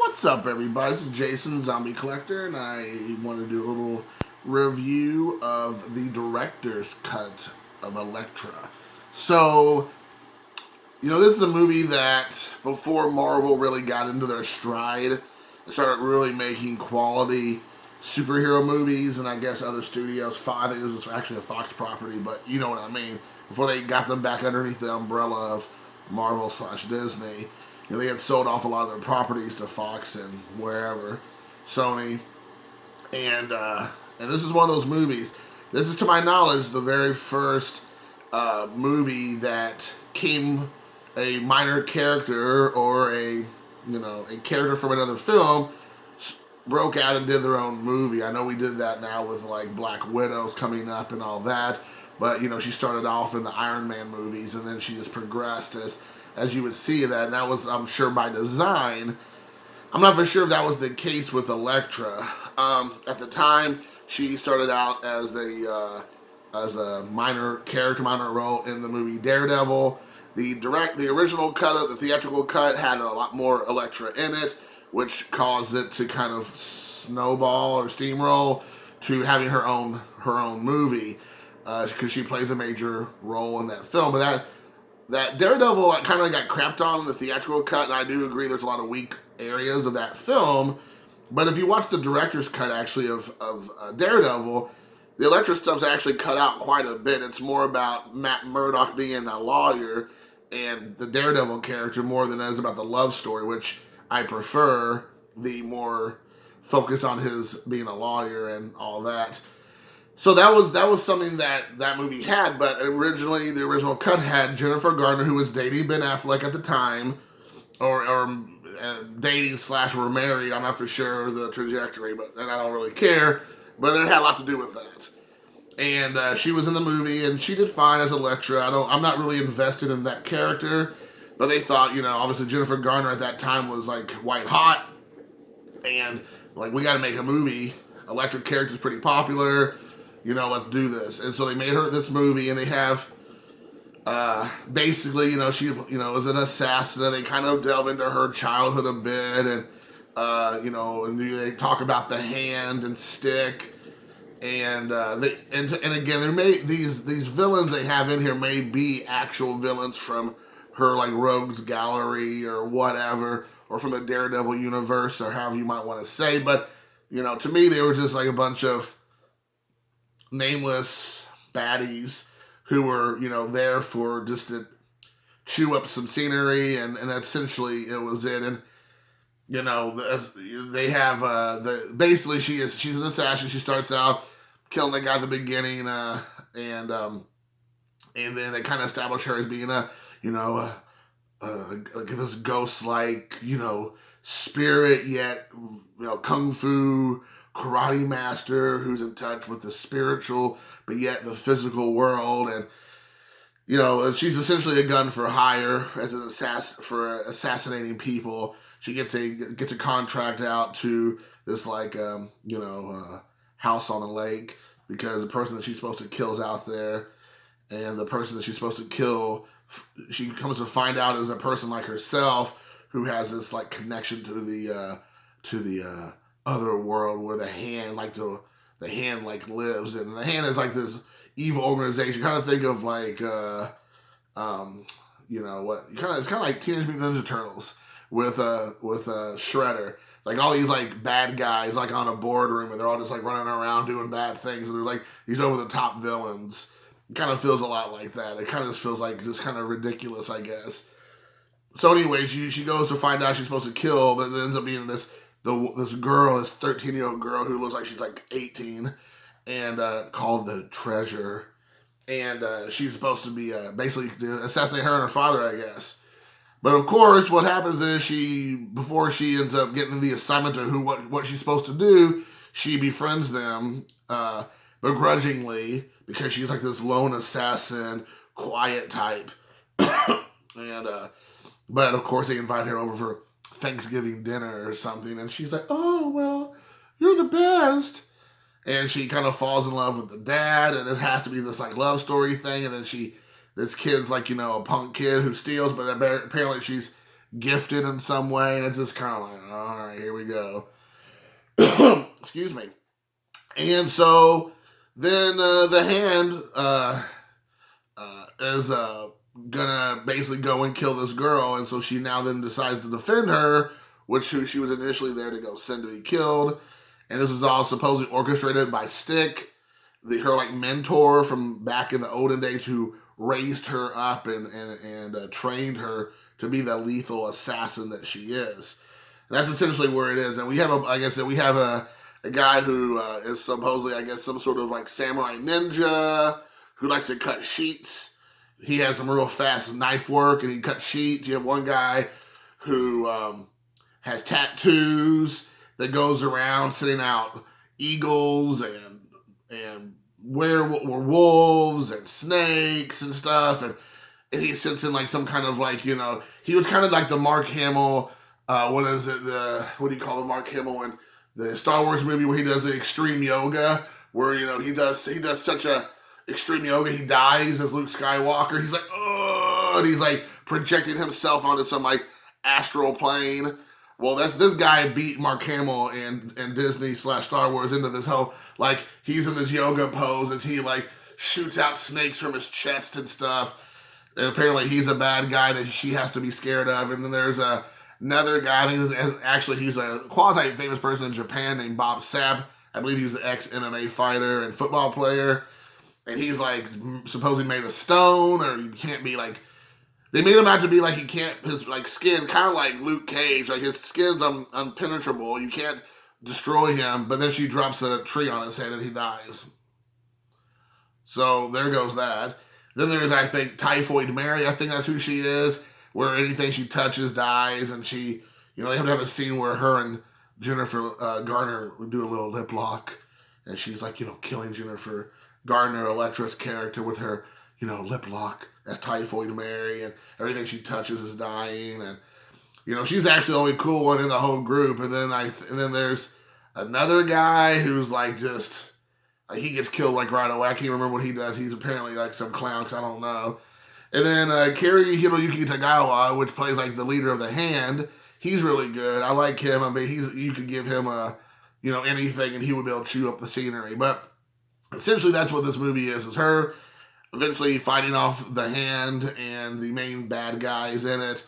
What's up, everybody? This is Jason, Zombie Collector, and I want to do a little review of the director's cut of Elektra. So, this is a movie that, before Marvel really got into their stride, they started really making quality superhero movies, and I guess other studios, I think this was actually a Fox property, but you know what I mean, before they got them back underneath the umbrella of Marvel/Disney. They had sold off a lot of their properties to Fox and wherever, Sony, and this is one of those movies. This is, to my knowledge, the very first movie that came a minor character or a character from another film broke out and did their own movie. I know we did that now with like Black Widows coming up and all that, but she started off in the Iron Man movies and then she just progressed as you would see that, and that was, I'm sure, by design. I'm not for sure if that was the case with Elektra. At the time, she started out as a minor role in the movie Daredevil. The original cut of the theatrical cut had a lot more Elektra in it, which caused it to kind of snowball or steamroll to having her own movie, because she plays a major role in that film. But that Daredevil kind of got crapped on in the theatrical cut, and I do agree there's a lot of weak areas of that film. But if you watch the director's cut, actually, of Daredevil, the Elektra stuff's actually cut out quite a bit. It's more about Matt Murdock being a lawyer and the Daredevil character more than it is about the love story, which I prefer, the more focus on his being a lawyer and all that. So that was something that movie had, but originally the original cut had Jennifer Garner, who was dating Ben Affleck at the time, or dating / were married. I'm not for sure the trajectory, and I don't really care. But it had a lot to do with that. And she was in the movie, and she did fine as Elektra. I'm not really invested in that character, but they thought, obviously Jennifer Garner at that time was like white hot, and like, we got to make a movie. Elektra character's pretty popular. Let's do this. And so they made her this movie, and they have, basically, she, is an assassin, and they kind of delve into her childhood a bit, and, and they talk about the hand and stick, and again, these villains they have in here may be actual villains from her, like, Rogues Gallery or whatever, or from the Daredevil universe, or however you might want to say, but, to me, they were just like a bunch of nameless baddies who were, there for just to chew up some scenery, and essentially it was it. And they have basically she's an assassin. She starts out killing the guy at the beginning, and then they kind of establish her as being like this ghost-like, spirit, yet kung fu karate master who's in touch with the spiritual but yet the physical world. And she's essentially a gun for hire as an assassin for assassinating people. She gets a contract out to this like house on a lake, because the person that she's supposed to kill is out there, and the person that she's supposed to kill, she comes to find out, is a person like herself who has this like connection to the other world where the hand lives, and the hand is like this evil organization. Kind of think of like it's kind of like Teenage Mutant Ninja Turtles with Shredder. Like all these like bad guys like on a boardroom, and they're all just like running around doing bad things, and they're like these over the top villains. It kind of feels a lot like that. It kind of just feels like just kind of ridiculous, I guess. So anyway, she goes to find out she's supposed to kill, but it ends up being this girl, this 13-year-old girl who looks like she's like 18, and called the Treasure, and she's supposed to be basically to assassinate her and her father, I guess. But of course, what happens is before she ends up getting the assignment to what she's supposed to do, she befriends them begrudgingly, because she's like this lone assassin, quiet type, and but of course they invite her over for Thanksgiving dinner or something, and she's like, "Oh, well, you're the best," and she kind of falls in love with the dad, and it has to be this like love story thing. And then this kid's like a punk kid who steals, but apparently she's gifted in some way, and it's just kind of like, all right, here we go. Excuse me. And so then the hand is gonna basically go and kill this girl, and so she now then decides to defend her, which she was initially there to go send to be killed. And this is all supposedly orchestrated by Stick, her like mentor from back in the olden days, who raised her up and trained her to be the lethal assassin that she is. And that's essentially where it is. And we have a guy who is supposedly, I guess, some sort of like samurai ninja who likes to cut sheets. He has some real fast knife work, and he cuts sheets. You have one guy who has tattoos that goes around sending out eagles and werewolves and snakes and stuff, and he sits in like some kind of like, he was kind of like the Mark Hamill, what do you call the Mark Hamill in the Star Wars movie where he does the extreme yoga, where he does such a extreme yoga he dies as Luke Skywalker. He's like, oh, and he's like projecting himself onto some like astral plane. Well, this guy beat Mark Hamill and Disney/Star Wars into this whole, like, he's in this yoga pose as he, like, shoots out snakes from his chest and stuff. And apparently he's a bad guy that she has to be scared of. And then there's another guy, he's a quasi-famous person in Japan named Bob Sapp. I believe he was an ex-MMA fighter and football player. And he's, like, supposedly made of stone, or you can't be, like... They made him out to be like his like skin, kind of like Luke Cage, like his skin's impenetrable. You can't destroy him, but then she drops a tree on his head and he dies. So there goes that. Then there's, I think, Typhoid Mary. I think that's who she is, where anything she touches dies, and she, they have to have a scene where her and Jennifer Garner do a little lip lock, and she's like, killing Jennifer Garner, Elektra's character, with her, lip lock. As Typhoid Mary, and everything she touches is dying, and she's actually the only cool one in the whole group. And then there's another guy who's like he gets killed like right away. I can't remember what he does. He's apparently like some clown, 'cause I don't know. And then Hiroyuki Tagawa, which plays like the leader of the hand, he's really good. I like him. I mean, you could give him anything, and he would be able to chew up the scenery. But essentially, that's what this movie is her eventually fighting off the hand and the main bad guys in it.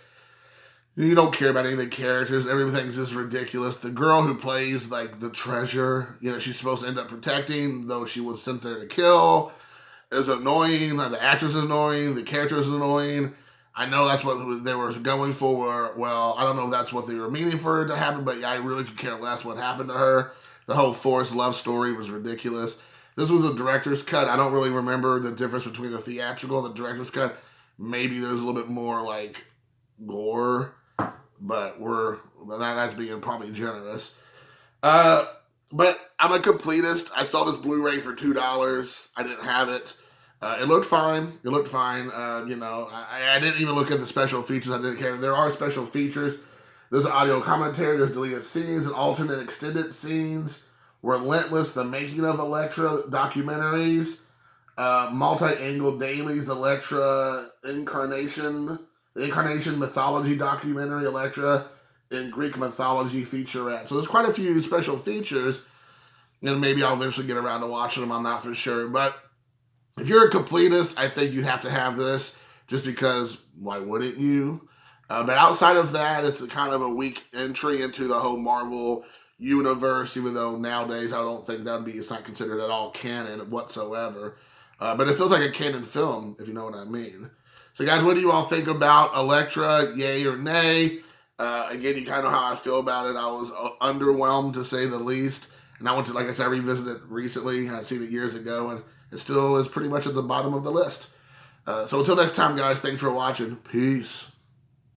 You don't care about any of the characters. Everything's just ridiculous. The girl who plays like the treasure, she's supposed to end up protecting, though she was sent there to kill, is annoying. The actress is annoying. The character is annoying. I know that's what they were going for. Well, I don't know if that's what they were meaning for it to happen, but I really could care less what happened to her. The whole forced love story was ridiculous. This was a director's cut. I don't really remember the difference between the theatrical and the director's cut. Maybe there's a little bit more like gore, but that's being probably generous. But I'm a completist. I saw this Blu-ray for $2. I didn't have it. It looked fine. I didn't even look at the special features. I didn't care. There are special features. There's an audio commentary. There's deleted scenes and alternate extended scenes. Relentless, the making of Elektra documentaries, multi-angle dailies, Elektra the Incarnation mythology documentary, Elektra in Greek mythology featurette. So there's quite a few special features, and maybe I'll eventually get around to watching them. I'm not for sure, but if you're a completist, I think you'd have to have this, just because why wouldn't you? But outside of that, it's kind of a weak entry into the whole Marvel universe, even though nowadays I don't think it's not considered at all canon whatsoever. But it feels like a canon film, if you know what I mean. So guys, what do you all think about Elektra? Yay or nay? Again, you kind of know how I feel about it. I was underwhelmed, to say the least. And I went to, like I said, revisit it recently. I'd seen it years ago, and it still is pretty much at the bottom of the list. So until next time, guys, thanks for watching. Peace.